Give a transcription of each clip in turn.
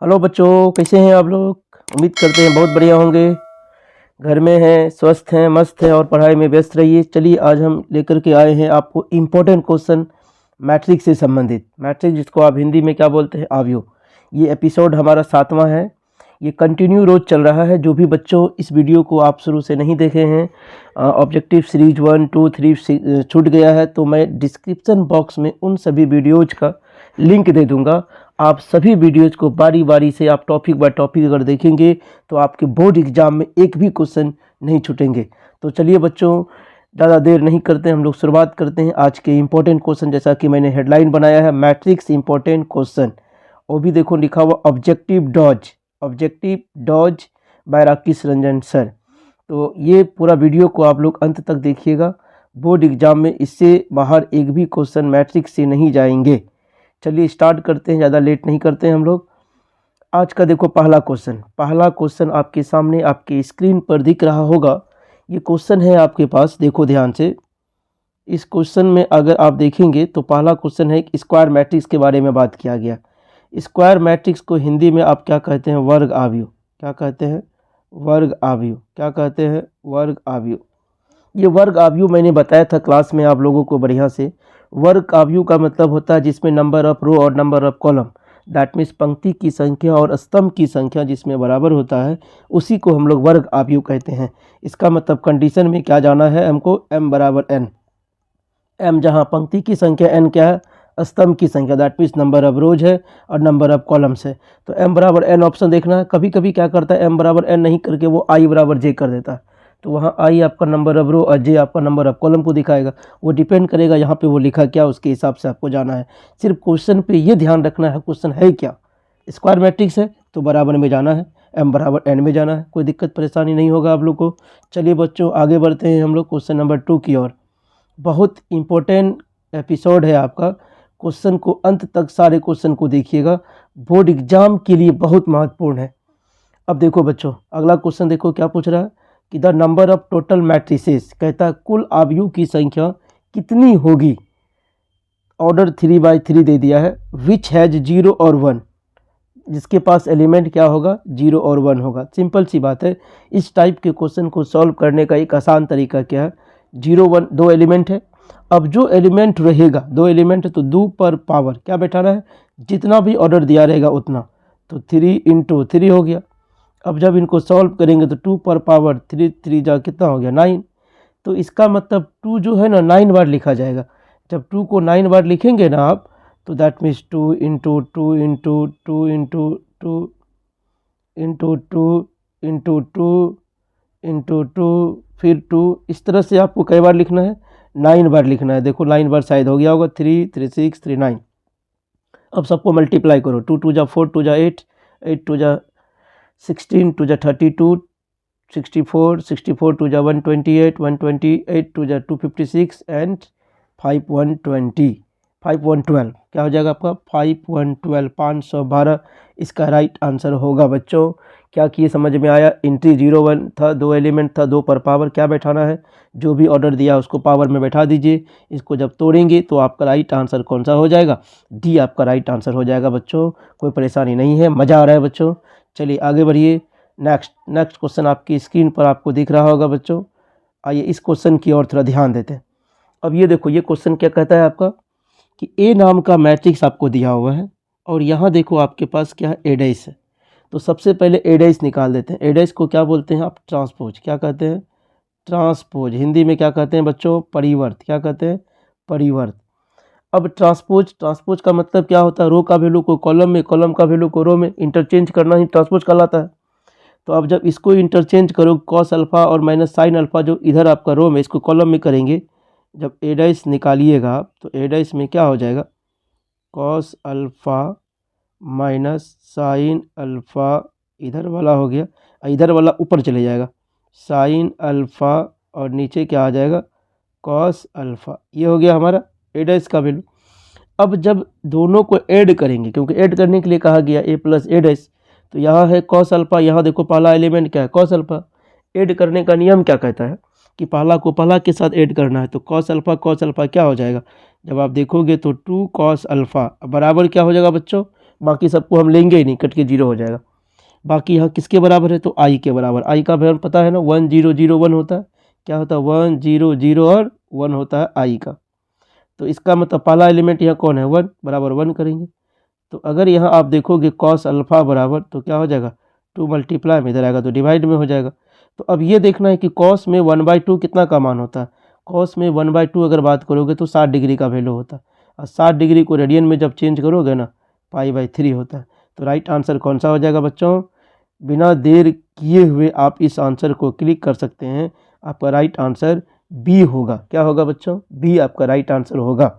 Hello बच्चों, कैसे हैं आप लोग। उम्मीद करते हैं बहुत बढ़िया होंगे। घर में हैं, स्वस्थ हैं, मस्त हैं और पढ़ाई में व्यस्त रहिए। चलिए आज हम लेकर के आए हैं आपको इम्पोर्टेंट क्वेश्चन मैट्रिक्स से संबंधित। मैट्रिक्स जिसको आप हिंदी में क्या बोलते हैं, आव्यूह। ये एपिसोड हमारा 7वां है। ये कंटिन्यू रोज चल रहा है। जो भी बच्चों इस वीडियो को आप शुरू से नहीं देखे हैं, ऑब्जेक्टिव सीरीज 1, 2, 3 छूट गया है, तो मैं डिस्क्रिप्शन बॉक्स में उन सभी वीडियोज का लिंक दे दूंगा। आप सभी वीडियोज को बारी बारी से आप टॉपिक बाय टॉपिक अगर देखेंगे तो आपके बोर्ड एग्जाम में एक भी क्वेश्चन नहीं छूटेंगे। तो चलिए बच्चों, ज़्यादा देर नहीं करते, हम लोग शुरुआत करते हैं आज के इम्पोर्टेंट क्वेश्चन। जैसा कि मैंने हेडलाइन बनाया है, मैट्रिक्स इम्पोर्टेंट क्वेश्चन। वो भी देखो लिखा हुआ objective dose by Rakesh Ranjan sir. तो ये पूरा वीडियो को आप लोग अंत तक देखिएगा। बोर्ड एग्जाम में इससे बाहर एक भी क्वेश्चन मैट्रिक्स से नहीं जाएंगे। चलिए स्टार्ट करते हैं, ज़्यादा लेट नहीं करते हैं हम लोग। आज का देखो पहला क्वेश्चन आपके सामने आपके स्क्रीन पर दिख रहा होगा। ये क्वेश्चन है आपके पास, देखो ध्यान से। इस क्वेश्चन में अगर आप देखेंगे तो पहला क्वेश्चन है कि स्क्वायर मैट्रिक्स के बारे में बात किया गया। स्क्वायर मैट्रिक्स को हिंदी में आप क्या कहते हैं, वर्ग आव्यूह। क्या कहते हैं, वर्ग आव्यूह। क्या कहते हैं, वर्ग आव्यूह। ये वर्ग आव्यूह मैंने बताया था क्लास में आप लोगों को बढ़िया से। वर्ग आव्यूह का मतलब होता है जिसमें नंबर ऑफ रो और number of column, that means पंक्ति की संख्या और स्तंभ की संख्या जिसमें बराबर होता है, उसी को हम लोग वर्ग आव्यूह कहते हैं। इसका मतलब कंडीशन में क्या जाना है हमको, m बराबर n। m जहाँ पंक्ति की संख्या, n क्या है, स्तंभ की संख्या, दैट मीन्स नंबर ऑफ रोज है और नंबर ऑफ कॉलम्स है। तो m बराबर n ऑप्शन देखना है। कभी कभी क्या करता है, m बराबर n नहीं करके वो i बराबर j कर देता है। तो वहाँ i आपका नंबर ऑफ रो और j आपका नंबर ऑफ कॉलम को दिखाएगा। वो डिपेंड करेगा यहाँ पे वो लिखा क्या, उसके हिसाब से आपको जाना है। सिर्फ क्वेश्चन पे ये ध्यान रखना है, क्वेश्चन है क्या, स्क्वायर मैट्रिक्स है तो बराबर में जाना है, m बराबर n में जाना है। कोई दिक्कत परेशानी नहीं होगा आप लोग को। चलिए बच्चों आगे बढ़ते हैं हम लोग क्वेश्चन नंबर 2 की ओर। बहुत इम्पोर्टेंट एपिसोड है आपका। क्वेश्चन को अंत तक, सारे क्वेश्चन को देखिएगा, बोर्ड एग्जाम के लिए बहुत महत्वपूर्ण है। अब देखो बच्चों, अगला क्वेश्चन देखो क्या पूछ रहा है कि the number of total matrices, कहता है कुल आव्यूह की संख्या कितनी होगी। ऑर्डर 3/3 दे दिया है। विच हैज 0 और 1, जिसके पास एलिमेंट क्या होगा, 0 और 1 होगा। सिंपल सी बात है। इस टाइप के क्वेश्चन को सॉल्व करने का एक आसान तरीका क्या है, 0, 1 दो एलिमेंट है। अब जो एलिमेंट रहेगा, दो एलिमेंट है तो 2 पर पावर क्या बैठाना है, जितना भी ऑर्डर दिया रहेगा उतना। तो 3 × 3 हो गया। अब जब इनको सॉल्व करेंगे तो 2 पर पावर 3, 3 जा कितना हो गया, 9। तो इसका मतलब 2 जो है ना 9 बार लिखा जाएगा। जब 2 को 9 बार लिखेंगे ना आप, तो दैट मीन्स 2 × 2 × 2 × 2 × 2 × 2 × 2 फिर 2, इस तरह से आपको कई बार लिखना है, 9 बार लिखना है। देखो 9 बार शायद हो गया होगा, 3, 3, 6, 3, 9। अब सबको मल्टीप्लाई करो, 2 2 जा 4, 2 जा 8, 8 2 जा 16, 2 जा 32, 64, 64 2 जा 128, 128 2 जा 256 एंड 5 120, 5 112 क्या हो जाएगा आपका, 5 112, 512 इसका राइट आंसर होगा। बच्चों क्या किए, समझ में आया। एंट्री 0 1 था, दो एलिमेंट था, 2 पर पावर क्या बैठाना है, जो भी ऑर्डर दिया उसको पावर में बैठा दीजिए। इसको जब तोड़ेंगे तो आपका राइट आंसर कौन सा हो जाएगा, डी आपका राइट आंसर हो जाएगा। बच्चों कोई परेशानी नहीं है, मज़ा आ रहा है बच्चों। चलिए आगे बढ़िए। नेक्स्ट क्वेश्चन आपकी स्क्रीन पर आपको दिख रहा होगा बच्चों। आइए इस क्वेश्चन की ओर थोड़ा ध्यान देते हैं। अब ये देखो, ये क्वेश्चन क्या कहता है आपका कि ए नाम का मैट्रिक्स आपको दिया हुआ है और यहाँ देखो आपके पास क्या है, ए डैश है। तो सबसे पहले ए डैश निकाल देते हैं। ए डैश को क्या बोलते हैं आप, ट्रांसपोज। क्या कहते हैं, ट्रांसपोज। हिंदी में क्या कहते हैं बच्चों, परिवर्त। क्या कहते हैं, परिवर्त। अब ट्रांसपोज का मतलब क्या होता है, रो का वैल्यू को कॉलम में, कॉलम का वैल्यू को रो में इंटरचेंज करना ही ट्रांसपोज कहलाता है। तो अब जब इसको इंटरचेंज करो, कॉस अल्फ़ा और माइनस साइन अल्फ़ा जो इधर आपका रो में, इसको कॉलम में करेंगे। जब ए डैश निकालिएगा आप तो ए डैश में क्या हो जाएगा, cos alpha minus sine alpha, इधर वाला हो गया, इधर वाला ऊपर चले जाएगा, साइन अल्फ़ा और नीचे क्या आ जाएगा, कॉस अल्फ़ा। ये हो गया हमारा ए डैश का वैल्यू। अब जब दोनों को ऐड करेंगे, क्योंकि ऐड करने के लिए कहा गया ए प्लस ए डैश, तो यहाँ है कॉस अल्फ़ा, यहाँ देखो पहला एलिमेंट क्या है, कॉस अल्फ़ा। ऐड करने का नियम क्या कहता है कि पहला को पहला के साथ ऐड करना है। तो कॉस अल्फ़ा क्या हो जाएगा, जब आप देखोगे तो 2 cos अल्फ़ा बराबर क्या हो जाएगा बच्चों, बाकी सबको हम लेंगे ही नहीं, कट के 0 हो जाएगा। बाकी यहाँ किसके बराबर है, तो i के बराबर। i का वैल्यू पता है ना, 1 0 0 1 होता है। क्या होता है, 1 0 0 और 1 होता है i का। तो इसका मतलब पहला एलिमेंट यहाँ कौन है, 1 बराबर 1 करेंगे। तो अगर यहाँ आप देखोगे कॉस अल्फ़ा बराबर, तो क्या हो जाएगा, 2 मल्टीप्लाई में इधर आएगा तो डिवाइड में हो जाएगा। तो अब ये देखना है कि कॉस में 1/2 कितना का मान होता है। कॉस में 1/2 अगर बात करोगे तो 60 डिग्री का वैल्यू होता है, और 60 डिग्री को रेडियन में जब चेंज करोगे ना, π/3 होता है। तो राइट आंसर कौन सा हो जाएगा बच्चों, बिना देर किए हुए आप इस आंसर को क्लिक कर सकते हैं। आपका राइट आंसर बी होगा। क्या होगा बच्चों, बी आपका राइट आंसर होगा।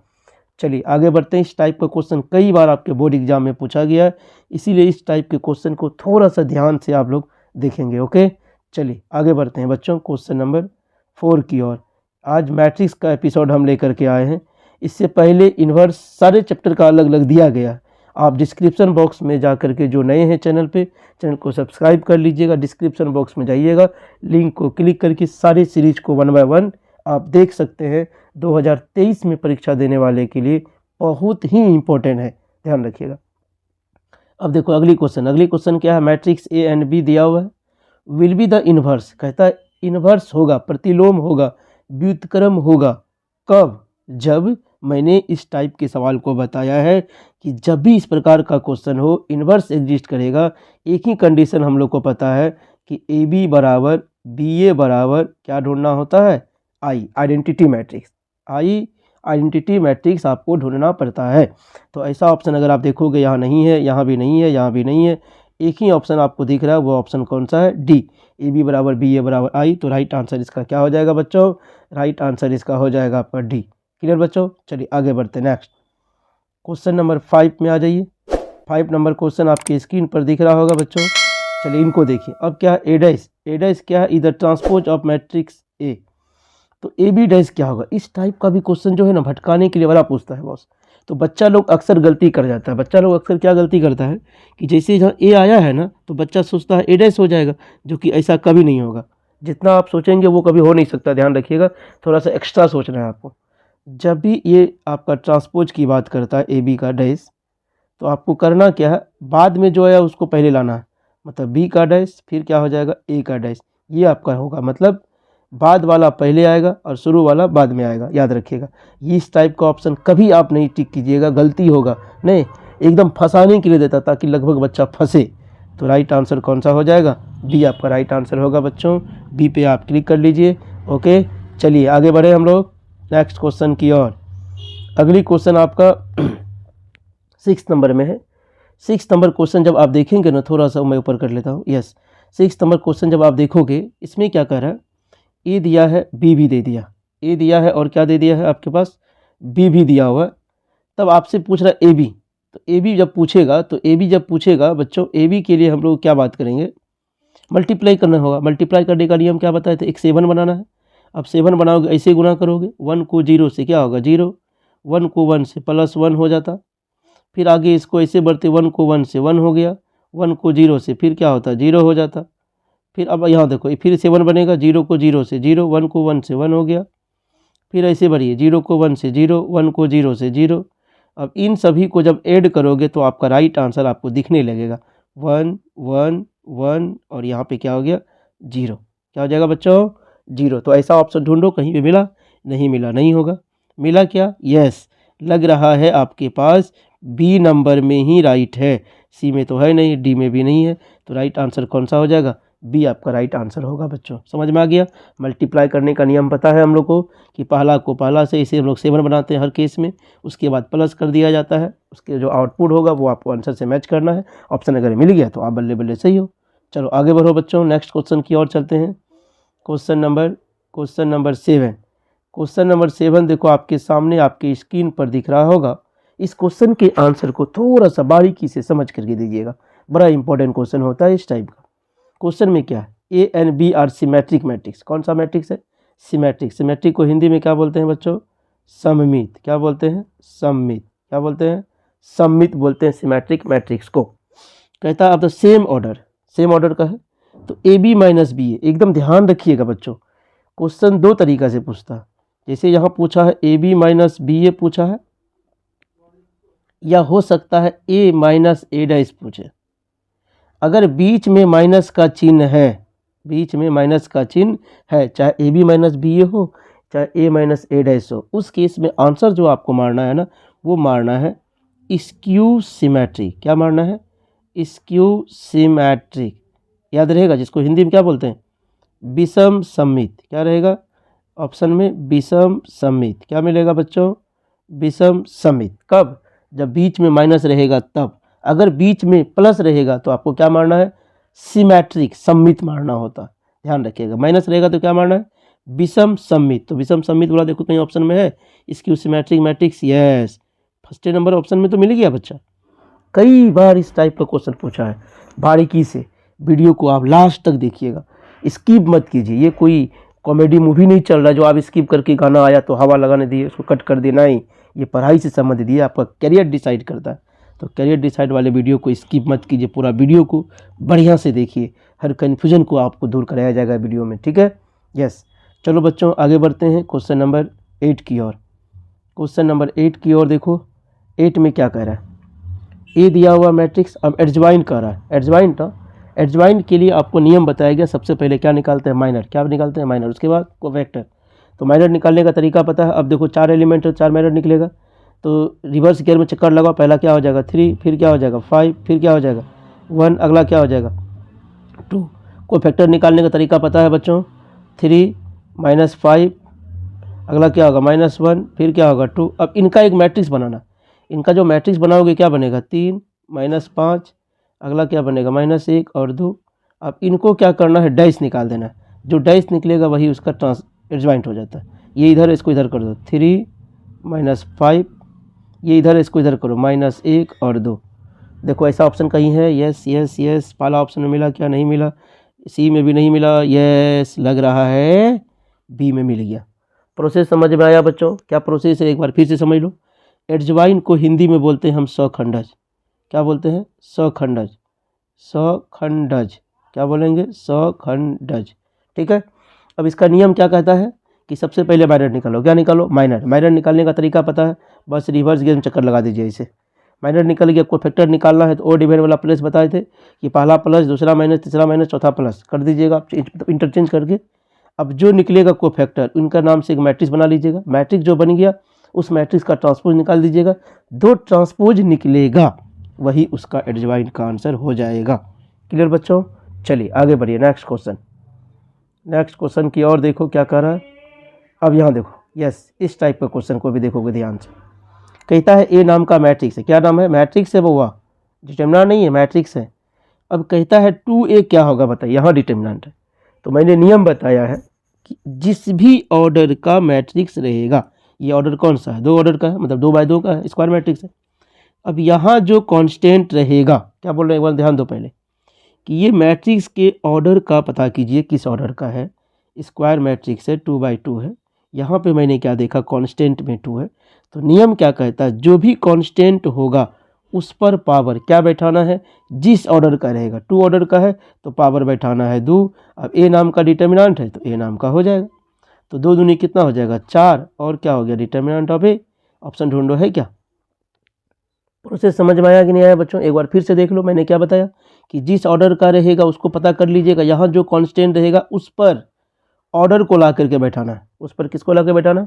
चलिए आगे बढ़ते हैं। इस टाइप का क्वेश्चन कई बार आपके बोर्ड एग्जाम में पूछा गया है, इसीलिए इस टाइप के क्वेश्चन को थोड़ा सा ध्यान से आप लोग देखेंगे। ओके, चलिए आगे बढ़ते हैं बच्चों क्वेश्चन नंबर 4 की ओर। आज मैट्रिक्स का एपिसोड हम लेकर के आए हैं। इससे पहले इन्वर्स सारे चैप्टर का अलग अलग दिया गया है। आप डिस्क्रिप्शन बॉक्स में जा कर के, जो नए हैं चैनल पे, चैनल को सब्सक्राइब कर लीजिएगा। डिस्क्रिप्शन बॉक्स में जाइएगा, लिंक को क्लिक करके सारे सीरीज को 1 बाय 1 आप देख सकते हैं। 2023 में परीक्षा देने वाले के लिए बहुत ही इम्पोर्टेंट है, ध्यान रखिएगा। अब देखो अगली क्वेश्चन क्या है, मैट्रिक्स ए एंड बी दिया हुआ है, विल बी द इन्वर्स। कहता है इन्वर्स होगा, प्रतिलोम होगा, व्युत्क्रम होगा कब, जब मैंने इस टाइप के सवाल को बताया है कि जब भी इस प्रकार का क्वेश्चन हो, इन्वर्स एग्जिस्ट करेगा। एक ही कंडीशन हम लोग को पता है कि ए बी बराबर बी ए बराबर क्या ढूंढना होता है, आई, आइडेंटिटी मैट्रिक्स। आई आइडेंटिटी मैट्रिक्स आपको ढूंढना पड़ता है। तो ऐसा ऑप्शन अगर आप देखोगे, यहाँ नहीं है, यहाँ भी नहीं है, यहाँ भी नहीं है, एक ही ऑप्शन आपको दिख रहा है, वो ऑप्शन कौन सा है, डी, ए बी बराबर बी ए बराबर आई। तो राइट आंसर इसका क्या हो जाएगा बच्चों, राइट आंसर इसका हो जाएगा आपका डी। क्लियर बच्चों, चलिए आगे बढ़ते हैं। नेक्स्ट क्वेश्चन नंबर 5 में आ जाइए। 5 नंबर क्वेश्चन आपकी स्क्रीन पर दिख रहा होगा बच्चों। चलिए इनको देखिए। अब क्या है, ए डैश क्या है, इधर ट्रांसपोज ऑफ मैट्रिक्स ए। तो ए बी डैश क्या होगा। इस टाइप का भी क्वेश्चन जो है ना, भटकाने के लिए बड़ा पूछता है बॉस। तो बच्चा लोग अक्सर गलती कर जाता है। बच्चा लोग अक्सर क्या गलती करता है कि जैसे जहाँ ए आया है ना, तो बच्चा सोचता है ए डैश हो जाएगा, जो कि ऐसा कभी नहीं होगा। जितना आप सोचेंगे वो कभी हो नहीं सकता, ध्यान रखिएगा, थोड़ा सा एक्स्ट्रा सोचना है आपको। जब भी ये आपका ट्रांसपोज की बात करता है ए बी का डैश, तो आपको करना क्या है, बाद में जो है उसको पहले लाना है। मतलब बी का डैश, फिर क्या हो जाएगा, ए का डैश, ये आपका होगा। मतलब बाद वाला पहले आएगा और शुरू वाला बाद में आएगा, याद रखिएगा। इस टाइप का ऑप्शन कभी आप नहीं टिक कीजिएगा, गलती होगा। नहीं, एकदम फंसाने के लिए देता, ताकि लगभग बच्चा फंसे। तो राइट आंसर कौन सा हो जाएगा, बी आपका राइट आंसर होगा बच्चों। बी पे आप क्लिक कर लीजिए। ओके, चलिए आगे बढ़े हम लोग नेक्स्ट क्वेश्चन की ओर। अगली क्वेश्चन आपका 6 नंबर में है। 6 नंबर क्वेश्चन जब आप देखेंगे ना, थोड़ा सा मैं ऊपर कर लेता हूँ, यस। 6 नंबर क्वेश्चन जब आप देखोगे, इसमें क्या कह रहा है, ए दिया है, बी भी दे दिया, ए दिया है और क्या दे दिया है आपके पास, बी भी दिया हुआ है। तब आपसे पूछ रहा है ए बी। तो ए बी जब पूछेगा बच्चों, ए बी के लिए हम लोग क्या बात करेंगे, मल्टीप्लाई करना होगा। मल्टीप्लाई करने का नियम क्या बताए थे, एक 7 बनाना है। अब 7 बनाओगे, ऐसे गुना करोगे, 1 को 0 से क्या होगा 0, 1 को 1 से +1 हो जाता। फिर आगे इसको ऐसे बढ़ते, 1 को 1 से 1 हो गया, 1 को 0 से फिर क्या होता, 0 हो जाता। फिर अब यहाँ देखो, फिर 7 बनेगा, 0 को 0 से 0, 1 को 1 से 1 हो गया। फिर ऐसे बढ़िए, 0 को 1 से 0, 1 को 0 से 0। अब इन सभी को जब ऐड करोगे तो आपका राइट आंसर आपको दिखने लगेगा, 1 1 1 और यहाँ पे क्या हो गया 0। क्या हो जाएगा बच्चों, 0। तो ऐसा ऑप्शन ढूंढो, कहीं पे मिला, नहीं मिला, नहीं होगा। मिला क्या, यस, लग रहा है आपके पास बी नंबर में ही राइट है, सी में तो है नहीं, डी में भी नहीं है। तो राइट आंसर कौन सा हो जाएगा, बी आपका राइट आंसर होगा बच्चों। समझ में आ गया। मल्टीप्लाई करने का नियम पता है हम लोग को कि पहला को पहला से, इसे हम लोग 7 बनाते हैं हर केस में, उसके बाद प्लस कर दिया जाता है। उसके जो आउटपुट होगा वो आपको आंसर से मैच करना है। ऑप्शन अगर मिल गया तो आप बल्ले बल्ले सही हो। चलो आगे बढ़ो बच्चों, नेक्स्ट क्वेश्चन की ओर चलते हैं। Question number 7। क्वेश्चन नंबर 7 देखो आपके सामने, आपके स्क्रीन पर दिख रहा होगा। इस क्वेश्चन के आंसर को थोड़ा सा बारीकी से समझ करके दीजिएगा, बड़ा इंपॉर्टेंट क्वेश्चन होता है इस टाइप का। क्वेश्चन में क्या है, A and B are symmetric matrix. कौन सा मैट्रिक्स है, सिमेट्रिक। सिमेट्रिक को हिंदी में क्या बोलते हैं बच्चों, सममित। क्या बोलते हैं, सममित। क्या बोलते हैं, सममित बोलते हैं सिमेट्रिक मैट्रिक्स को। कहता है अब तो सेम ऑर्डर का है, तो ए बी माइनस बी ए। एकदम ध्यान रखिएगा बच्चों, क्वेश्चन 2 तरीका से पूछता है। जैसे यहाँ पूछा है ए बी माइनस बी ए पूछा है, या हो सकता है a माइनस ए डैश पूछे। अगर बीच में माइनस का चिन्ह है, बीच में माइनस का चिन्ह है, चाहे ए बी माइनस बी ए हो, चाहे ए माइनस ए डैश हो, उस केस में आंसर जो आपको मारना है ना, वो मारना है स्क्यू सिमेट्रिक। क्या मारना है? Skew symmetric. याद रहेगा, जिसको हिंदी में क्या बोलते हैं? विषम सममित। क्या रहेगा ऑप्शन में? विषम सममित। क्या मिलेगा बच्चों? विषम सममित। कब? जब बीच में माइनस रहेगा तब। अगर बीच में प्लस रहेगा तो आपको क्या मारना है? सिमेट्रिक, सममित मारना होता। ध्यान रखिएगा, माइनस रहेगा तो क्या मारना है? विषम सममित। तो विषम सममित वाला देखो कहीं ऑप्शन में है? Skew symmetric matrix, yes, first number option में तो मिल गया बच्चा। कई बार इस टाइप का क्वेश्चन पूछा है। बारीकी से वीडियो को आप लास्ट तक देखिएगा, स्किप मत कीजिए। ये कोई कॉमेडी मूवी नहीं चल रहा है जो आप स्किप करके गाना आया तो हवा लगाने दिए उसको कट कर देना ही। ये पढ़ाई से संबंधित, ये आपका करियर डिसाइड करता है। तो करियर डिसाइड वाले वीडियो को स्किप मत कीजिए, पूरा वीडियो को बढ़िया से देखिए, हर कन्फ्यूजन को आपको दूर कराया जाएगा वीडियो में, ठीक है? यस। चलो बच्चों आगे बढ़ते हैं क्वेश्चन नंबर 8 की ओर। क्वेश्चन नंबर 8 की ओर देखो, 8 में क्या कह रहा है? ए दिया हुआ मैट्रिक्स, अब एडजॉइन कर रहा है। एडजॉइंट, एडजॉइंट के लिए आपको नियम बताया गया। सबसे पहले क्या निकालते हैं? माइनर। क्या निकालते हैं? माइनर। उसके बाद कोफैक्टर। तो माइनर निकालने का तरीका पता है। अब देखो 4 एलिमेंट है, 4 माइनर निकलेगा। तो रिवर्स गियर में चक्कर लगाओ, पहला क्या हो जाएगा? 3, फिर क्या हो जाएगा? 5, फिर क्या हो जाएगा? 1, अगला क्या हो जाएगा? 2। कोफैक्टर निकालने का तरीका पता है बच्चों? 3 माइनस 5, अगला क्या होगा? -1, फिर क्या होगा? 2। अब इनका एक मैट्रिक्स बनाना। इनका जो मैट्रिक्स बनाओगे क्या बनेगा? 3 -5, अगला क्या बनेगा? -1 और 2। अब इनको क्या करना है? डैश निकाल देना है। जो डैश निकलेगा वही उसका एडजॉइंट हो जाता है। ये इधर इसको इधर कर दो, 3 -5, ये इधर इसको इधर करो, -1 और 2। देखो ऐसा ऑप्शन कहीं है? Yes yes yes. पहला ऑप्शन में मिला क्या? नहीं मिला। सी में भी नहीं मिला। यस, लग रहा है बी में मिल गया। प्रोसेस समझ में आया बच्चों? क्या प्रोसेस है एक बार फिर से समझ लो। एडजॉइन को हिंदी में बोलते हैं हम सखंडज। क्या बोलते हैं? सखंडज। सखंडज। क्या बोलेंगे? सखंडज। ठीक है। अब इसका नियम क्या कहता है कि सबसे पहले माइनर निकालो। क्या निकालो? माइनर। माइनर निकालने का तरीका पता है? बस रिवर्स गियर में चक्कर लगा दीजिए इसे। माइनर निकल गया। कोफैक्टर निकालना है तो ओ डिवाइड वाला प्लस बताए थे कि पहला प्लस, दूसरा माइनस, तीसरा माइनस, चौथा प्लस कर दीजिएगा इंटरचेंज करके। अब जो निकलेगा कोफैक्टर, उनका नाम से एक मैट्रिक्स बना लीजिएगा। मैट्रिक्स जो बन गया उस मैट्रिक्स का ट्रांसपोज निकाल दीजिएगा। दो ट्रांसपोज निकलेगा वही उसका एडजॉइंट का आंसर हो जाएगा। क्लियर बच्चों? चलिए आगे बढ़िए। नेक्स्ट क्वेश्चन, नेक्स्ट क्वेश्चन की ओर देखो क्या कर रहा है। अब यहाँ देखो, यस, इस टाइप का क्वेश्चन को भी देखोगे ध्यान से। कहता है ए नाम का मैट्रिक्स है। क्या नाम है? मैट्रिक्स है बउआ, डिटर्मिनेंट नहीं है, मैट्रिक्स है। अब कहता है 2a क्या होगा बताइए। यहाँ डिटर्मिनेंट है। तो मैंने नियम बताया है कि जिस भी ऑर्डर का मैट्रिक्स रहेगा, ये ऑर्डर कौन सा है? 2 ऑर्डर का है, मतलब 2 बाय 2 का है, स्क्वायर मैट्रिक्स है। अब यहाँ जो कांस्टेंट रहेगा, क्या बोल रहे हैं एक बार ध्यान दो पहले, कि ये मैट्रिक्स के ऑर्डर का पता कीजिए किस ऑर्डर का है। स्क्वायर मैट्रिक्स है, 2 बाई 2 है। यहाँ पे मैंने क्या देखा? कांस्टेंट में 2 है। तो नियम क्या कहता है? जो भी कांस्टेंट होगा उस पर पावर क्या बैठाना है? जिस ऑर्डर का रहेगा। 2 ऑर्डर का है तो पावर बैठाना है 2। अब ए नाम का डिटर्मिनेंट है तो ए नाम का हो जाएगा। तो 2 दूनी कितना हो जाएगा? 4। और क्या हो गया? Determinant of A. ऑप्शन ढूंढो, है क्या? प्रोसेस समझ में आया कि नहीं आया बच्चों? एक बार फिर से देख लो। मैंने क्या बताया कि जिस ऑर्डर का रहेगा उसको पता कर लीजिएगा। यहाँ जो कांस्टेंट रहेगा उस पर ऑर्डर को ला करके बैठाना है। उस पर किसको ला के बैठाना?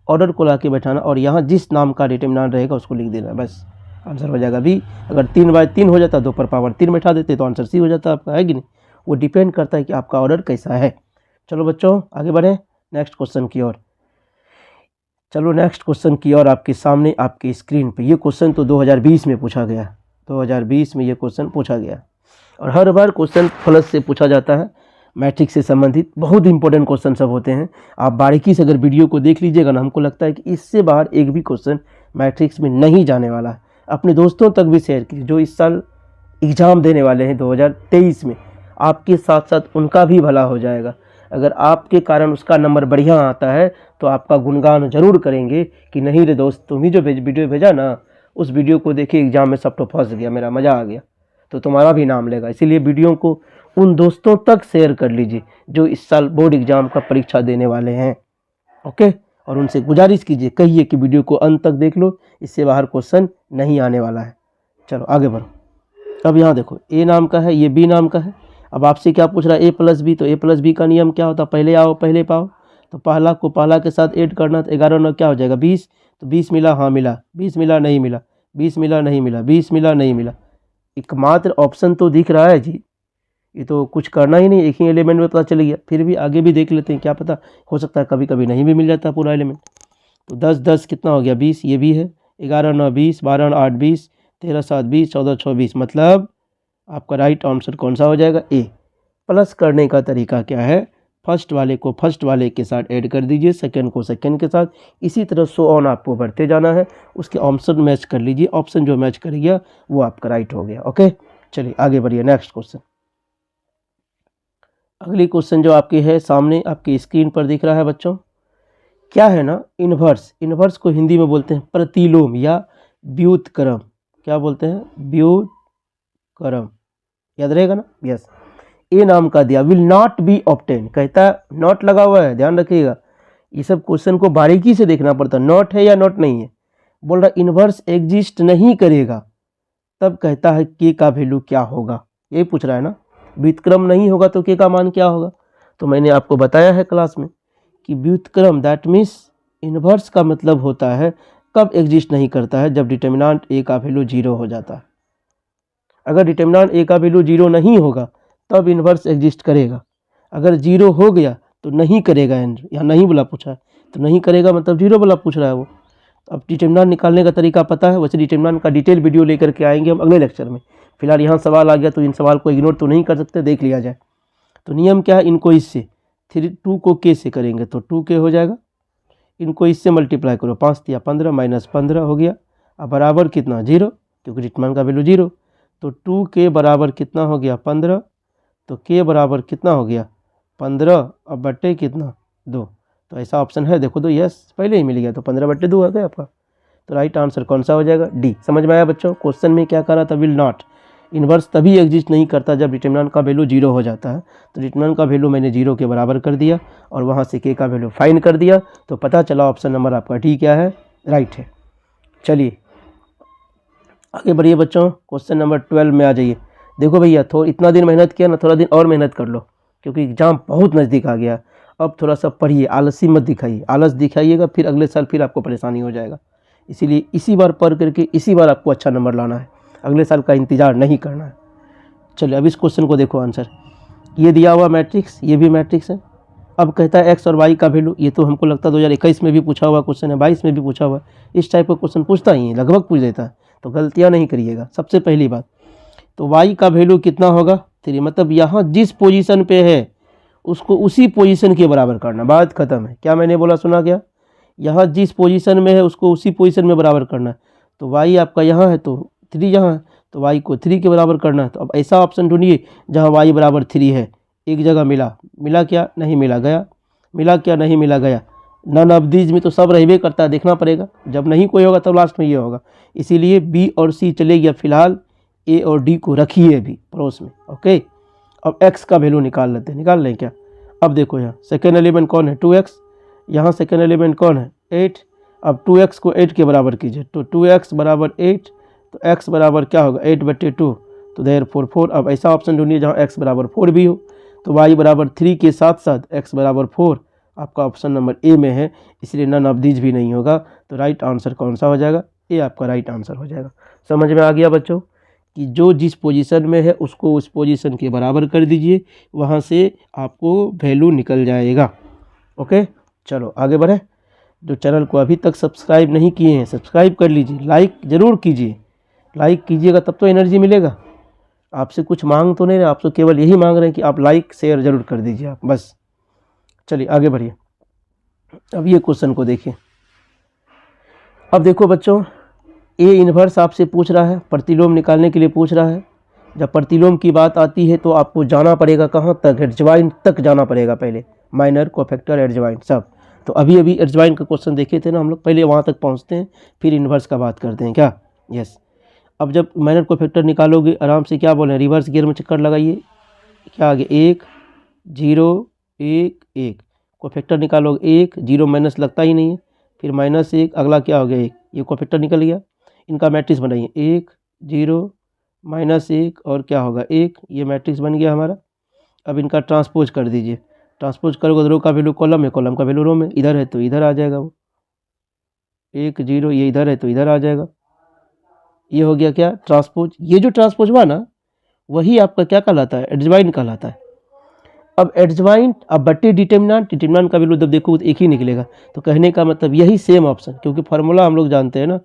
ऑर्डर को ला के बैठाना। और यहाँ जिस नाम का डिटर्मिनेंट रहेगा उसको लिख देना, बस आंसर हो जाएगा बी। अगर 3 बाय 3 हो जाता, 2 पर पावर 3 बैठा देते तो आंसर सी हो जाता आपका, है कि नहीं? वो डिपेंड करता है कि आपका ऑर्डर कैसा है। चलो बच्चों आगे बढ़ें नेक्स्ट क्वेश्चन की ओर। चलो नेक्स्ट क्वेश्चन की ओर आपके सामने आपकी स्क्रीन पे। ये क्वेश्चन तो 2020 में पूछा गया। 2020 में ये क्वेश्चन पूछा गया और हर बार क्वेश्चन प्लस से पूछा जाता है। मैट्रिक्स से संबंधित बहुत इंपॉर्टेंट क्वेश्चन सब होते हैं। आप बारीकी से अगर वीडियो को देख लीजिएगा ना, हमको लगता है कि इससे बाहर एक भी क्वेश्चन मैट्रिक्स में नहीं जाने वाला है। अपने दोस्तों तक भी शेयर कीजिए जो इस साल एग्ज़ाम देने वाले हैं 2023 में। आपके साथ साथ उनका भी भला हो जाएगा। अगर आपके कारण उसका नंबर बढ़िया आता है तो आपका गुणगान जरूर करेंगे कि नहीं रे दोस्त, तुम ही जो वीडियो भेजा ना, उस वीडियो को देखे एग्जाम में सब तो फंस गया, मेरा मज़ा आ गया, तो तुम्हारा भी नाम लेगा। इसीलिए वीडियो को उन दोस्तों तक शेयर कर लीजिए जो इस साल बोर्ड एग्जाम का परीक्षा देने वाले हैं। ओके, और उनसे गुजारिश कीजिए, कहिए कि वीडियो को अंत तक देख लो, इससे बाहर क्वेश्चन नहीं आने वाला है। चलो आगे बढ़ो। अब यहाँ देखो ए नाम का है, ये बी नाम का है। अब आपसे क्या पूछ रहा है, ए प्लस बी, तो ए प्लस बी का नियम क्या होता है, पहले आओ पहले पाओ। तो पहला को पहला के साथ ऐड करना, तो 11 9 क्या हो जाएगा 20। तो 20 मिला, हाँ मिला, 20 मिला नहीं मिला, 20 मिला नहीं मिला, 20 मिला नहीं मिला। एकमात्र ऑप्शन तो दिख रहा है जी, ये तो कुछ करना ही नहीं, एक ही एलिमेंट में पता चल गया। फिर भी आगे भी देख लेते हैं, क्या पता हो सकता है कभी कभी नहीं भी मिल जाता पूरा एलिमेंट। तो 10 10 कितना हो गया 20, ये भी है। 11 9 20, 12 8 20, 13 7 20, 14 6 20। मतलब आपका राइट आंसर कौन सा हो जाएगा, ए। प्लस करने का तरीका क्या है, फर्स्ट वाले को फर्स्ट वाले के साथ ऐड कर दीजिए, सेकंड को सेकंड के साथ, इसी तरह सो ऑन आपको बढ़ते जाना है। उसके ऑप्शन मैच कर लीजिए, ऑप्शन जो मैच कर गया वो आपका राइट हो गया। ओके, चलिए आगे बढ़िए। नेक्स्ट क्वेश्चन, अगली क्वेश्चन जो आपकी है सामने आपकी स्क्रीन पर दिख रहा है बच्चों, क्या है ना, इन्वर्स। इन्वर्स को हिंदी में बोलते हैं प्रतिलोम या व्युत्क्रम। क्या बोलते हैं, व्युत्क्रम, याद रहेगा ना, यस। ए नाम का दिया, विल नॉट बी ऑब्टेन, कहता है नॉट लगा हुआ है, ध्यान रखिएगा। ये सब क्वेश्चन को बारीकी से देखना पड़ता है, नॉट है या नॉट नहीं है। बोल रहा इन्वर्स एग्जिस्ट नहीं करेगा, तब कहता है के का वैल्यू क्या होगा, यही पूछ रहा है ना। व्युत्क्रम नहीं होगा तो के का मान क्या होगा। तो मैंने आपको बताया है क्लास में कि व्युत्क्रम दैट मीन्स इन्वर्स का मतलब होता है कब एग्जिस्ट नहीं करता है, जब डिटर्मिनेंट ए का वैल्यू 0 हो जाता है। अगर डिटर्मिनेंट ए का वैल्यू 0 नहीं होगा तब इन्वर्स एग्जिस्ट करेगा, अगर 0 हो गया तो नहीं करेगा। यहाँ नहीं बोला पूछा है, तो नहीं करेगा मतलब 0 वाला पूछ रहा है वो। अब डिटर्मिनेंट निकालने का तरीका पता है, वैसे डिटर्मिनेंट का डिटेल वीडियो लेकर के आएंगे हम अगले लेक्चर में। फिलहाल यहाँ सवाल आ गया तो इन सवाल को इग्नोर तो नहीं कर सकते, देख लिया जाए। तो नियम क्या है, इनको इससे 2 को के से करेंगे तो 2k हो जाएगा, इनको इससे मल्टीप्लाई करो, 5 या 15 माइनस 15 हो गया। अब बराबर कितना 0, क्योंकि डिटर्मिनेंट का वैल्यू 0। तो 2k बराबर कितना हो गया 15, तो k बराबर कितना हो गया 15, अब बट्टे कितना 2। तो ऐसा ऑप्शन है, देखो तो यस पहले ही मिल गया, तो 15/2 आ गया आपका। तो राइट आंसर कौन सा हो जाएगा, डी। समझ में आया बच्चों, क्वेश्चन में क्या करा था, विल नॉट, इन्वर्स तभी एग्जिस्ट नहीं करता जब डिटर्मिनेंट का वैल्यू 0 हो जाता है। तो डिटर्मिनेंट का वैल्यू मैंने 0 के बराबर कर दिया और वहाँ से के का वैल्यू फाइंड कर दिया, तो पता चला ऑप्शन नंबर आपका डी क्या है, राइट है। चलिए आगे बढ़िए बच्चों, क्वेश्चन नंबर 12 में आ जाइए। देखो भैया इतना दिन मेहनत किया ना, थोड़ा दिन और मेहनत कर लो, क्योंकि एग्जाम बहुत नज़दीक आ गया। अब थोड़ा सा पढ़िए, आलसी मत दिखाइए, आलस दिखाइएगा फिर अगले साल फिर आपको परेशानी हो जाएगा। इसीलिए इसी बार पढ़ करके इसी बार आपको अच्छा नंबर लाना है, अगले साल का इंतज़ार नहीं करना है। चलिए अब इस क्वेश्चन को देखो आंसर, ये दिया हुआ मैट्रिक्स, ये भी मैट्रिक्स है। अब कहता है एक्स और वाई का वैल्यू, ये तो हमको लगता है 2021 में भी पूछा हुआ क्वेश्चन है, 22 में भी पूछा हुआ है। इस टाइप का क्वेश्चन पूछता ही है, लगभग पूछ देता है, तो गलतियाँ नहीं करिएगा। सबसे पहली बात तो y का वैल्यू कितना होगा 3, मतलब यहाँ जिस पोजीशन पे है उसको उसी पोजीशन के बराबर करना, बात खत्म है। क्या मैंने बोला, सुना क्या, यहाँ जिस पोजीशन में है उसको उसी पोजीशन में बराबर करना है। तो y आपका यहाँ है तो 3 यहाँ है, तो y को 3 के बराबर करना है। तो अब ऐसा ऑप्शन ढूंढिए जहाँ y बराबर 3 है। एक जगह मिला क्या, नहीं मिला, गया, मिला क्या, नहीं मिला, गया। नन ऑफ दीज में तो सब रहबे करता है, देखना पड़ेगा, जब नहीं कोई होगा तब लास्ट में ये होगा। इसीलिए बी और सी चले गया, फिलहाल ए और डी को रखिए अभी पड़ोस में। ओके, अब एक्स का वैल्यू निकाल लेते हैं, निकाल लें क्या। अब देखो यहाँ सेकेंड एलिमेंट कौन है 2x, यहाँ सेकेंड एलिमेंट कौन है 8। अब 2x को 8 के बराबर कीजिए, तो 2x बराबर 8, तो x बराबर क्या होगा 8/2, तो देयरफॉर 4। अब ऐसा ऑप्शन ढूंढिए जहाँ x बराबर 4 भी हो, तो y बराबर 3 के साथ साथ x बराबर 4 आपका ऑप्शन नंबर ए में है, इसलिए नन ऑफ दीज भी नहीं होगा। तो राइट आंसर कौन सा हो जाएगा, ए आपका राइट आंसर हो जाएगा। समझ में आ गया बच्चों कि जो जिस पोजीशन में है उसको उस पोजीशन के बराबर कर दीजिए, वहाँ से आपको वैल्यू निकल जाएगा। ओके, चलो आगे बढ़े। जो चैनल को अभी तक सब्सक्राइब नहीं किए हैं सब्सक्राइब कर लीजिए, लाइक ज़रूर कीजिए, लाइक कीजिएगा तब तो एनर्जी मिलेगा। आपसे कुछ मांग तो नहीं रहे, आपसे केवल यही मांग रहे हैं कि आप लाइक शेयर ज़रूर कर दीजिए आप, बस। चलिए आगे बढ़िए, अब ये क्वेश्चन को देखिए। अब देखो बच्चों, ए इन्वर्स आपसे पूछ रहा है, प्रतिलोम निकालने के लिए पूछ रहा है। जब प्रतिलोम की बात आती है तो आपको जाना पड़ेगा कहाँ तक, एडजॉइंट तक जाना पड़ेगा पहले, माइनर, कोफैक्टर, एडजॉइंट सब। तो अभी एडजॉइंट का क्वेश्चन देखे थे ना हम लोग, पहले वहाँ तक पहुँचते हैं फिर इन्वर्स का बात करते हैं, क्या, यस। अब जब माइनर कोफैक्टर निकालोगे आराम से, क्या बोले, रिवर्स गियर में चक्कर लगाइए, क्या आगे 1 0 1 1, कोफैक्टर निकालोगे 1, 0 माइनस लगता ही नहीं है, फिर -1, अगला क्या हो गया 1, ये कोफैक्टर निकल गया। इनका मैट्रिक्स बनाइए 1, 0, -1 और क्या होगा 1, ये मैट्रिक्स बन गया हमारा। अब इनका ट्रांसपोज कर दीजिए, ट्रांसपोज करोगे तो रो का वैल्यू कॉलम में, कॉलम का वैल्यू रो में, इधर है तो इधर आ जाएगा वो 1, 0, ये इधर है तो इधर आ जाएगा। ये हो गया क्या ट्रांसपोज। ये जो ट्रांसपोज हुआ ना वही आपका क्या कहलाता है, एडजॉइंट कहलाता है। अब एडजॉइंट, अब बट्टे डिटर्मिनेंट, डिटर्मिनेंट का वैल्यू जब देखो तो एक ही निकलेगा, तो कहने का मतलब यही सेम ऑप्शन, क्योंकि फार्मूला हम लोग जानते हैं ना,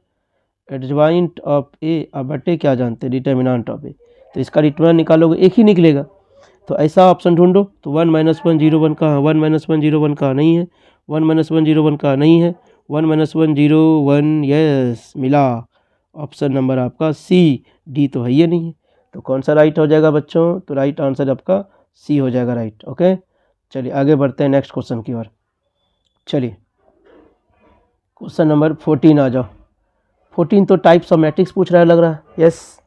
एडजॉइंट ऑफ ए अब बट्टे क्या जानते हैं, डिटर्मिनेंट ऑफ ए, तो इसका डिटर्मिनेंट निकालोगे एक ही निकलेगा। तो ऐसा ऑप्शन ढूंढो, तो 1 - 1 0 1 कहाँ, 1 - 1 0 1 कहाँ नहीं है, 1 - 1 0 1 कहाँ नहीं है, 1 - 1 0 1, यस मिला। ऑप्शन नंबर आपका सी, डी तो है ही नहीं है, तो कौन सा राइट हो जाएगा बच्चों, तो राइट आंसर आपका सी हो जाएगा राइट। ओके, चलिए आगे बढ़ते हैं नेक्स्ट क्वेश्चन की ओर। चलिए क्वेश्चन नंबर 14 आ जाओ। 14 तो टाइप्स ऑफ मैट्रिक्स पूछ रहा है लग रहा है, यस।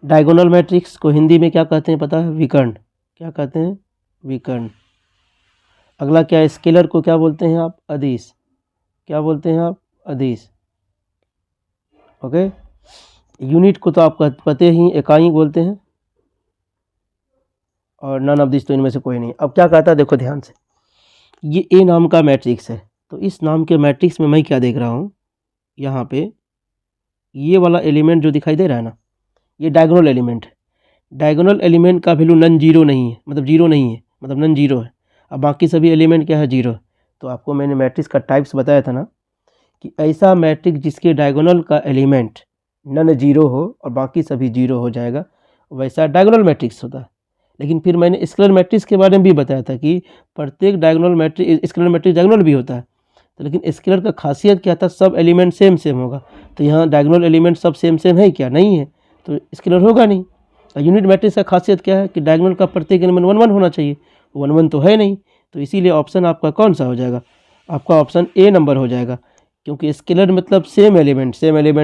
डायगोनल मैट्रिक्स को हिंदी में क्या कहते हैं पता है, विकर्ण। क्या कहते हैं, विकर्ण। अगला क्या है, स्केलर को क्या बोलते हैं आप, अदिश। क्या बोलते हैं आप, अदिश। ओके, यूनिट को तो आप पता ही इकाई बोलते हैं, और नन ऑफ दिस तो इनमें से कोई नहीं। अब क्या कहता है देखो ध्यान से, ये ए नाम का मैट्रिक्स है, तो इस नाम के मैट्रिक्स में मैं क्या देख रहा हूँ, यहाँ पे ये वाला एलिमेंट जो दिखाई दे रहा है ना, ये डायगोनल एलिमेंट है। डायगोनल एलिमेंट का वैल्यू नन जीरो नहीं है, मतलब जीरो नहीं है, मतलब नन जीरो है। अब बाकी सभी एलिमेंट क्या है, जीरो। तो आपको मैंने मैट्रिक्स का टाइप्स बताया था ना, कि ऐसा मैट्रिक्स जिसके डायगोनल का एलिमेंट नन जीरो हो और बाकी सभी जीरो हो जाएगा, वैसा डायगोनल मैट्रिक्स होता है। लेकिन फिर मैंने स्केलर मैट्रिक्स के बारे में भी बताया था कि प्रत्येक diagonal matrix, scalar matrix diagonal भी होता है, तो लेकिन स्केलर का खासियत क्या था, सब एलिमेंट सेम सेम होगा। तो यहाँ डायगोनल एलिमेंट सब सेम सेम है क्या, नहीं है, तो स्केलर होगा नहीं। यूनिट मैट्रिक्स का खासियत क्या है कि डायगोनल का प्रत्येक एलिमेंट 1 1 होना चाहिए, 1 1 तो है नहीं, तो इसीलिए ऑप्शन आपका कौन सा हो जाएगा, आपका ऑप्शन ए नंबर हो जाएगा। क्योंकि स्केलर मतलब सेम एलिमेंट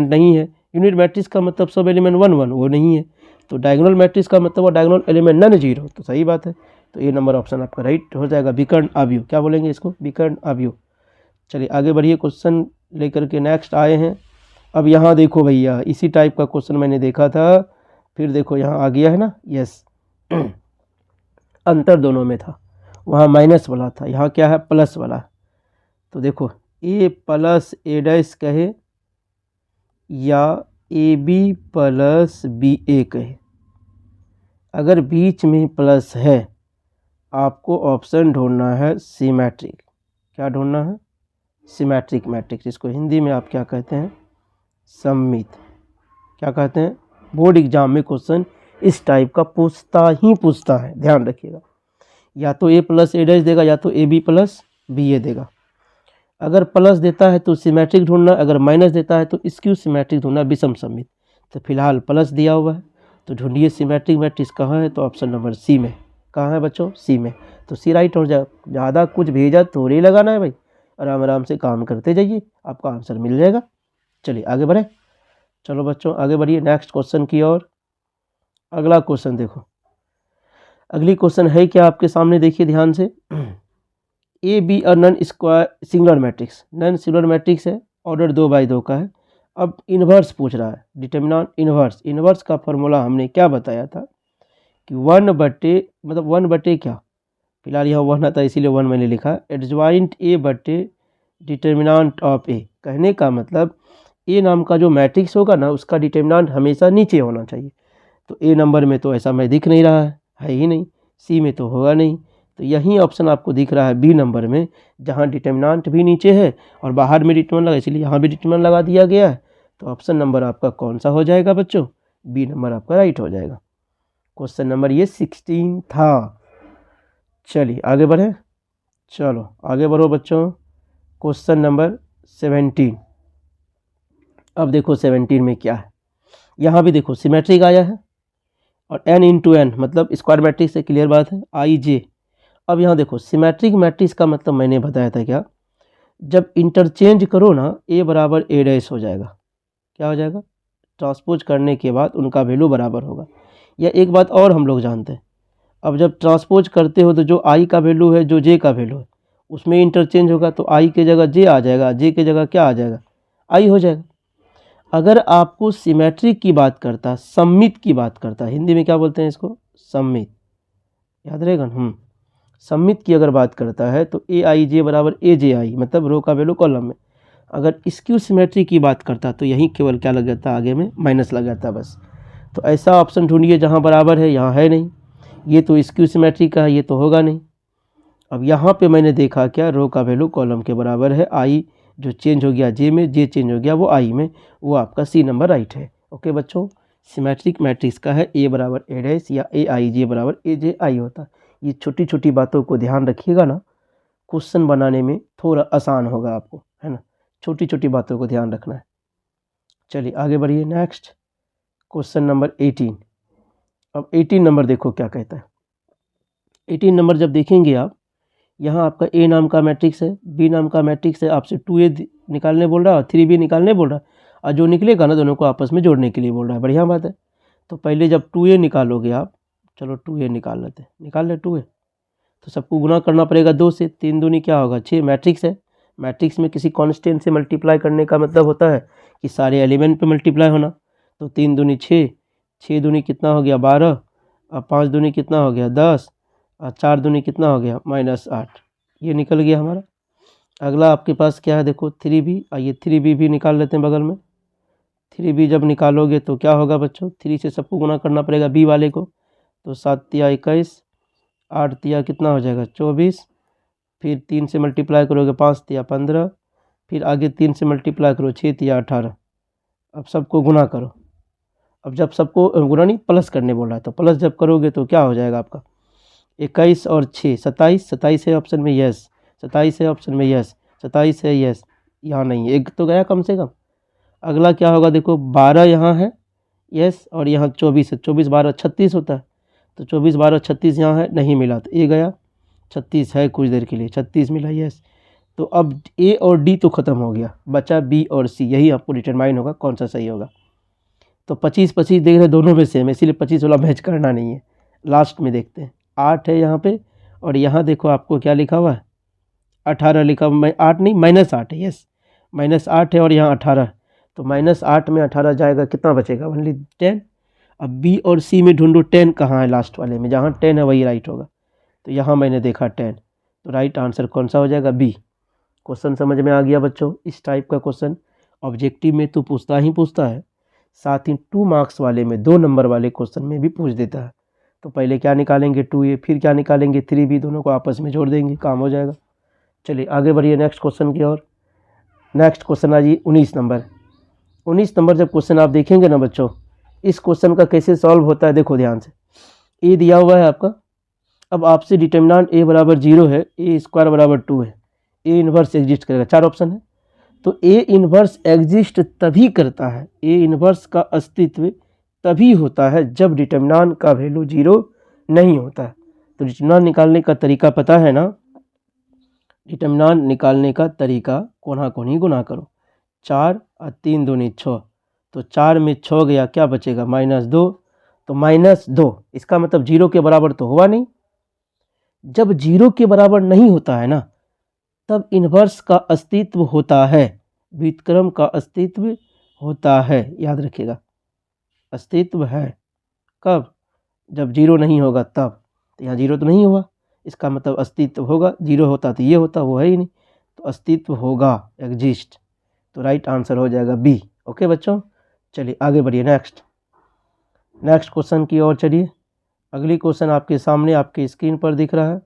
नहीं है, यूनिट मैट्रिक्स का मतलब सब एलिमेंट 1 1 वो नहीं है, तो डायगोनल मैट्रिक्स का मतलब वो डायगोनल एलिमेंट नन जीरो, तो सही बात है। तो ए नंबर ऑप्शन आपका राइट हो जाएगा, विकर्ण आव्यूह। क्या बोलेंगे इसको, विकर्ण आव्यूह। चलिए आगे बढ़िए, क्वेश्चन लेकर के नेक्स्ट आए हैं। अब यहाँ देखो भैया, इसी टाइप का क्वेश्चन मैंने देखा था, फिर देखो यहाँ आ गया है ना, यस। अंतर दोनों में था, वहाँ माइनस वाला था, यहाँ क्या है, प्लस वाला। तो देखो ए प्लस ए डैश कहे या ए बी प्लस बी ए कहे, अगर बीच में प्लस है आपको ऑप्शन ढूंढना है सिमेट्रिक। क्या ढूंढना है, सिमेट्रिक मैट्रिक्स, जिसको हिंदी में आप क्या कहते हैं, सममित। क्या कहते हैं, बोर्ड एग्जाम में क्वेश्चन इस टाइप का पूछता है, ध्यान रखिएगा। या तो ए प्लस ए डैश देगा, या तो ए बी प्लस बी ए देगा। अगर प्लस देता है तो सिमेट्रिक ढूंढना, अगर माइनस देता है तो स्क्यू सिमेट्रिक ढूंढना, विषम सममित। तो फिलहाल प्लस दिया हुआ है, तो ढूंढिए सिमेट्रिक मैट्रिक्स कहाँ है, तो ऑप्शन नंबर सी में। कहाँ है बच्चों, सी में, तो सी राइट हो जाए। ज़्यादा कुछ भेजा तो नहीं लगाना है भाई, आराम आराम से काम करते जाइए, आपका आंसर मिल जाएगा। चलिए आगे बढ़े, चलो बच्चों आगे बढ़िए नेक्स्ट क्वेश्चन की ओर। अगला क्वेश्चन देखो, अगली क्वेश्चन है क्या आपके सामने, देखिए ध्यान से। ए बी और non square singular matrix, non singular matrix है, ऑर्डर 2 by 2 का है। अब इन्वर्स पूछ रहा है, डिटर्मिनेंट इन्वर्स। इन्वर्स का फॉर्मूला हमने क्या बताया था कि 1/, मतलब 1/, क्या फिलहाल यहाँ 1 आता है इसीलिए 1 मैंने लिखा, एडजॉइंट ए बटे डिटर्मिनेंट ऑफ ए। कहने का मतलब ए नाम का जो मैट्रिक्स होगा ना, उसका डिटर्मिनेंट हमेशा नीचे होना चाहिए। तो ए नंबर में तो ऐसा मैं दिख नहीं रहा है ही नहीं, सी में तो होगा नहीं, तो यही ऑप्शन आपको दिख रहा है बी नंबर में, जहाँ डिटर्मिनेंट भी नीचे है और बाहर में डिटर्मिनेंट लगा, इसलिए यहाँ भी डिटर्मिनेंट लगा दिया गया है। तो ऑप्शन नंबर आपका कौन सा हो जाएगा बच्चों, बी नंबर आपका राइट हो जाएगा। क्वेश्चन नंबर ये 16 था। चलिए आगे बढ़े, चलो आगे बढ़ो बच्चों, क्वेश्चन नंबर 17। अब देखो 17 में क्या है, यहाँ भी देखो सिमेट्रिक आया है और n × n मतलब स्क्वायर मैट्रिक्स से, क्लियर बात है, आई जे। अब यहाँ देखो सिमेट्रिक मैट्रिक्स का मतलब मैंने बताया था क्या, जब इंटरचेंज करो ना ए बराबर ए डैश हो जाएगा। क्या हो जाएगा, ट्रांसपोज करने के बाद उनका वैल्यू बराबर होगा। या एक बात और हम लोग जानते हैं, अब जब ट्रांसपोज करते हो तो जो आई का वैल्यू है, जो जे का वैल्यू है, उसमें इंटरचेंज होगा तो आई के जगह जे आ जाएगा, जे के जगह क्या आ जाएगा, आई हो जाएगा। अगर आपको सिमेट्रिक की बात करता, सममित की बात करता, हिंदी में क्या बोलते हैं इसको, सममित, याद रहेगा ना। सममित की अगर बात करता है तो ए आई जे बराबर ए जे आई, मतलब रो का वैल्यू कॉलम में। अगर स्क्यू सिमेट्री की बात करता तो यहीं केवल क्या लग जाता, आगे में माइनस लग जाता बस। तो ऐसा ऑप्शन ढूंढिए जहाँ बराबर है, यहाँ है नहीं, ये तो स्क्यू सिमेट्री का है, ये तो होगा नहीं। अब यहाँ पे मैंने देखा क्या, रो का वैल्यू कॉलम के बराबर है, आई जो चेंज हो गया जे में, जे चेंज हो गया वो आई में, वो आपका सी नंबर राइट है। ओके बच्चों, सिमेट्रिक मैट्रिक्स का है ए बराबर ए डैश या ए आई जे बराबर ए जे आई होता है। ये छोटी छोटी बातों को ध्यान रखिएगा ना, क्वेश्चन बनाने में थोड़ा आसान होगा आपको, है ना, छोटी छोटी बातों को ध्यान रखना है। चलिए आगे बढ़िए, नेक्स्ट क्वेश्चन नंबर 18। अब 18 नंबर देखो क्या कहता है। 18 नंबर जब देखेंगे आप, यहाँ आपका ए नाम का मैट्रिक्स है, बी नाम का मैट्रिक्स है, आपसे 2a निकालने बोल रहा है और 3b निकालने बोल रहा है, और जो निकलेगा ना दोनों को आपस में जोड़ने के लिए बोल रहा है। बढ़िया बात है। तो पहले जब 2a निकालोगे आप, चलो 2a निकाल लेते हैं, निकाल ले 2a, तो सबको गुना करना पड़ेगा 2 से, 3 दूनी क्या होगा 6, मैट्रिक्स है। मैट्रिक्स में किसी कांस्टेंट से मल्टीप्लाई करने का मतलब होता है कि सारे एलिमेंट पे मल्टीप्लाई होना। तो 3 दूनी 6, 6 दूनी कितना हो गया 12, और 5 दूनी कितना हो गया 10, और 4 दूनी कितना हो गया -8, ये निकल गया हमारा। अगला आपके पास क्या है देखो 3b, आइए 3b भी निकाल लेते हैं बगल में। 3b जब निकालोगे तो क्या होगा बच्चों, 3 से सबको गुना करना पड़ेगा b वाले को, तो 7 तिया 21, 8 तिया कितना हो जाएगा 24, फिर 3 से मल्टीप्लाई करोगे 5 तिया 15, फिर आगे 3 से मल्टीप्लाई करो 6 तिया 18। अब सबको गुना करो। अब जब सबको गुना नहीं प्लस करने बोल रहा है, तो प्लस जब करोगे तो क्या हो जाएगा आपका 21 और 6 27, 27 है ऑप्शन में यस, 27 है ऑप्शन में यस, 27 है यस, यहाँ नहीं है, एक तो गया कम से कम। अगला क्या होगा देखो 12 यहाँ है यस, और यहाँ 24 है, 24 12 36 होता है, तो 24 12 36 यहाँ है, नहीं मिला तो ए गया, 36 है कुछ देर के लिए, 36 मिला यस। तो अब ए और डी तो ख़त्म हो गया, बचा बी और सी, यही आपको डिटरमाइन होगा कौन सा सही होगा। तो 25 25 देख रहे दोनों में सेम है, इसीलिए 25 वाला मैच करना नहीं है, लास्ट में देखते हैं। 8 है यहाँ पे, और यहाँ देखो आपको क्या लिखा हुआ है 18 लिखा हुआ, 8 नहीं -8 है यस, -8 है और यहाँ 18, तो -8 में 18 जाएगा, कितना बचेगा ओनली 10। अब बी और सी में ढूंढो 10 कहाँ है, लास्ट वाले में, जहाँ 10 है वही राइट होगा, तो यहाँ मैंने देखा 10, तो राइट आंसर कौन सा हो जाएगा बी। क्वेश्चन समझ में आ गया बच्चों। इस टाइप का क्वेश्चन ऑब्जेक्टिव में तो पूछता ही पूछता है, साथ ही 2 मार्क्स वाले में 2 नंबर वाले क्वेश्चन में भी पूछ देता है। तो पहले क्या निकालेंगे 2a, फिर क्या निकालेंगे 3b, दोनों को आपस में जोड़ देंगे, काम हो जाएगा। चलिए आगे बढ़िए नेक्स्ट क्वेश्चन की ओर। नेक्स्ट क्वेश्चन आ जी 19 नंबर। 19 नंबर जब क्वेश्चन आप देखेंगे ना बच्चों, इस क्वेश्चन का कैसे सॉल्व होता है देखो ध्यान से। ए दिया हुआ है आपका, अब आपसे डिटर्मिनेंट ए बराबर 0 है, ए स्क्वायर बराबर 2 है, ए इन्वर्स एग्जिस्ट करेगा, 4 ऑप्शन है। तो ए इन्वर्स एग्जिस्ट तभी करता है, ए इन्वर्स का अस्तित्व तभी होता है जब डिटर्मिनेंट का वैल्यू 0 नहीं होता है। तो डिटर्मिनेंट निकालने का तरीका पता है ना, डिटर्मिनेंट निकालने का तरीका कोना कोनी गुना करो, 4 और 3 दूनी 6, तो 4 में 6 गया, क्या बचेगा -2, तो -2, इसका मतलब 0 के बराबर तो हुआ नहीं। जब 0 के बराबर नहीं होता है ना, तब इन्वर्स का अस्तित्व होता है, व्युत्क्रम का अस्तित्व होता है, याद रखिएगा, अस्तित्व है कब, जब 0 नहीं होगा तब। तो यहाँ 0 तो नहीं हुआ, इसका मतलब अस्तित्व होगा, 0 होता तो ये होता, वो है ही नहीं, तो अस्तित्व होगा, एग्जिस्ट, तो राइट आंसर हो जाएगा बी। ओके बच्चों, चलिए आगे बढ़िए नेक्स्ट क्वेश्चन की ओर चलिए। अगली क्वेश्चन आपके सामने आपके स्क्रीन पर दिख रहा है,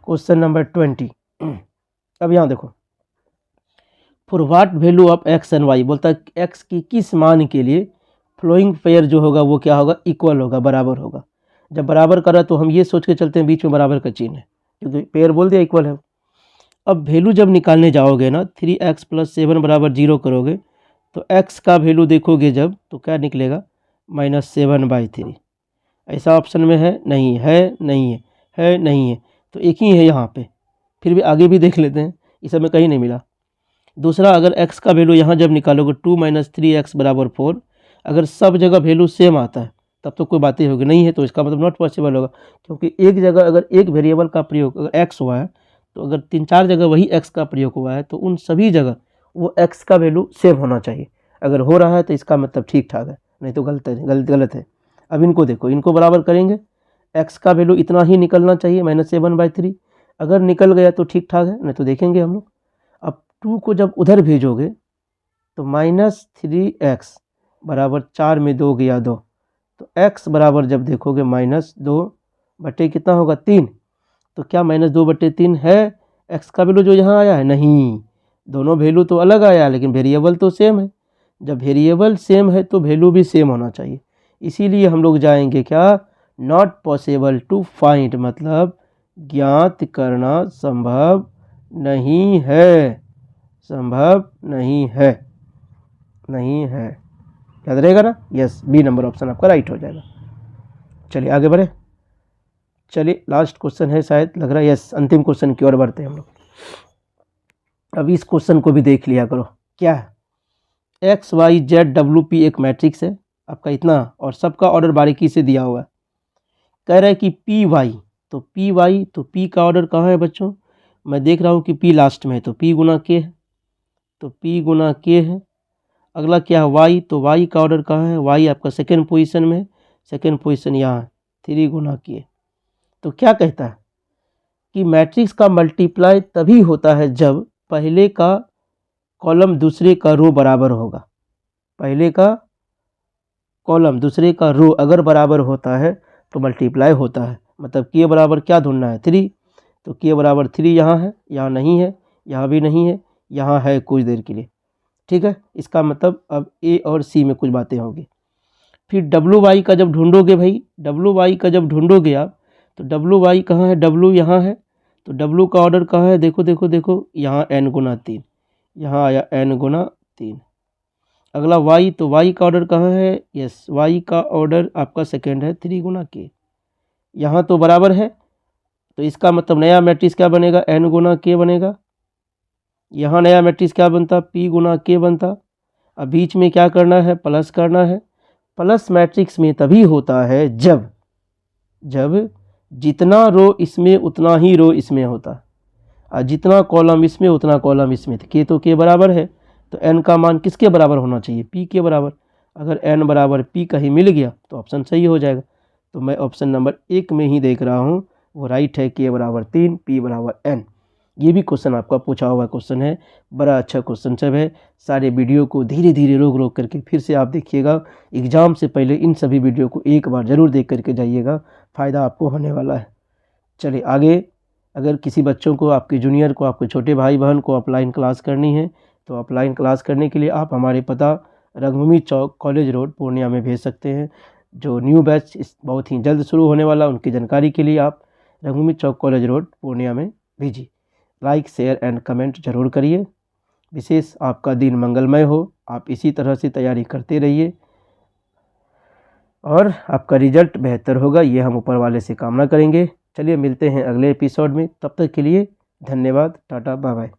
क्वेश्चन नंबर 20। अब यहाँ देखो, for what value of X and Y, बोलता है एक्स की किस मान के लिए फ्लोइंग पेयर जो होगा वो क्या होगा, इक्वल होगा, बराबर होगा। जब बराबर करा तो हम ये सोच के चलते हैं बीच में बराबर का चिन्ह है, क्योंकि पेयर बोल दिया इक्वल है। अब वैल्यू जब निकालने जाओगे ना, 3x + 7 = 0 करोगे, तो x का वैल्यू देखोगे जब, तो क्या निकलेगा -7/3। ऐसा ऑप्शन में है नहीं है, नहीं है, है नहीं है, तो एक ही है यहाँ पे, फिर भी आगे भी देख लेते हैं, इस समय कहीं नहीं मिला। दूसरा, अगर x का वैल्यू यहाँ जब निकालोगे 2 - 3x = 4, अगर सब जगह वैल्यू सेम आता है तब तो कोई बात ही होगी, नहीं है तो इसका मतलब नॉट पॉसिबल होगा, क्योंकि एक जगह अगर एक वेरिएबल का प्रयोग अगर x हुआ है तो अगर 3-4 जगह वही x का प्रयोग हुआ है तो उन सभी जगह वो x का वैल्यू सेम होना चाहिए। अगर हो रहा है तो इसका मतलब ठीक ठाक है, नहीं तो गलत है। अब इनको देखो, इनको बराबर करेंगे, x का वैल्यू इतना ही निकलना चाहिए -7/3। अगर निकल गया तो ठीक ठाक है, नहीं तो देखेंगे हम लोग। अब 2 को जब उधर भेजोगे तो -3x बराबर 4 में 2 गया 2, तो x बराबर जब देखोगे -2 बटे कितना होगा 3, तो क्या -2/3 है x का वैल्यू जो यहाँ आया है? नहीं, दोनों वैल्यू तो अलग आया लेकिन वेरिएबल तो सेम है। जब वेरिएबल सेम है तो वैल्यू भी सेम होना चाहिए। इसीलिए हम लोग जाएंगे क्या, नॉट पॉसिबल टू फाइंड, मतलब ज्ञात करना संभव नहीं है, संभव नहीं है, नहीं है। याद रहेगा ना? यस, बी नंबर ऑप्शन आपका राइट हो जाएगा। चलिए आगे बढ़े। चलिए लास्ट क्वेश्चन है शायद, लग रहा है, यस, अंतिम क्वेश्चन की ओर बढ़ते हैं हम लोग। अब इस क्वेश्चन को भी देख लिया करो। क्या है? XYZWP एक मैट्रिक्स है आपका इतना, और सबका ऑर्डर बारीकी से दिया हुआ है। कह रहा है कि PY, तो PY, तो P का ऑर्डर कहाँ है बच्चों? मैं देख रहा हूँ कि P लास्ट में है, तो P गुना K है, तो P गुना K है। अगला क्या है? Y, तो Y का ऑर्डर कहाँ है? Y आपका सेकेंड पोजीशन में है, सेकेंड पोजीशन यहाँ है, 3 गुना K। तो क्या कहता है कि मैट्रिक्स का मल्टीप्लाई तभी होता है जब पहले का कॉलम दूसरे का रो बराबर होगा। पहले का कॉलम दूसरे का रो अगर बराबर होता है तो मल्टीप्लाई होता है। मतलब K बराबर क्या ढूंढना है? 3, तो K बराबर 3 यहाँ है, यहाँ नहीं है, यहाँ भी नहीं है, यहाँ है कुछ देर के लिए, ठीक है। इसका मतलब अब A और C में कुछ बातें होंगी। फिर WY का जब ढूंढोगे भाई, WY का जब ढूंढोगे आप, तो WY कहाँ है? W यहाँ है, तो W का ऑर्डर कहाँ है? देखो देखो देखो, यहाँ n गुना 3, यहाँ आया n गुना 3। अगला Y, तो Y का ऑर्डर कहाँ है? यस, Y का ऑर्डर आपका सेकेंड है, 3 गुना K। यहाँ तो बराबर है, तो इसका मतलब नया मैट्रिक्स क्या बनेगा? n गुना K बनेगा। यहाँ नया मैट्रिक्स क्या बनता? P गुना K बनता। अब बीच में क्या करना है? प्लस करना है। प्लस मैट्रिक्स में तभी होता है जब जितना रो इसमें उतना ही रो इसमें होता है, और जितना कॉलम इसमें उतना कॉलम इसमें। K तो K बराबर है, तो n का मान किसके बराबर होना चाहिए? P के बराबर। अगर n बराबर P कहीं मिल गया तो ऑप्शन सही हो जाएगा। तो मैं ऑप्शन नंबर 1 में ही देख रहा हूँ, वो राइट है। K बराबर 3, P बराबर n। ये भी क्वेश्चन आपका पूछा हुआ क्वेश्चन है, बड़ा अच्छा क्वेश्चन सब है। सारे वीडियो को धीरे धीरे रोक करके फिर से आप देखिएगा। एग्ज़ाम से पहले इन सभी वीडियो को एक बार ज़रूर देख करके जाइएगा, फ़ायदा आपको होने वाला है। चलिए आगे। अगर किसी बच्चों को, आपके जूनियर को, आपके छोटे भाई बहन को ऑफलाइन क्लास करनी है तो ऑफलाइन क्लास करने के लिए आप हमारे पता रंगभूमि चौक, कॉलेज रोड, पूर्णिया में भेज सकते हैं। जो न्यू बैच बहुत ही जल्द शुरू होने वाला, उनकी जानकारी के लिए आप रंगभूमि चौक, कॉलेज रोड, पूर्णिया में भेजिए। लाइक, शेयर एंड कमेंट जरूर करिए। विशेष आपका दिन मंगलमय हो। आप इसी तरह से तैयारी करते रहिए और आपका रिजल्ट बेहतर होगा, ये हम ऊपर वाले से कामना करेंगे। चलिए मिलते हैं अगले एपिसोड में, तब तक के लिए धन्यवाद, टाटा, बाय बाय।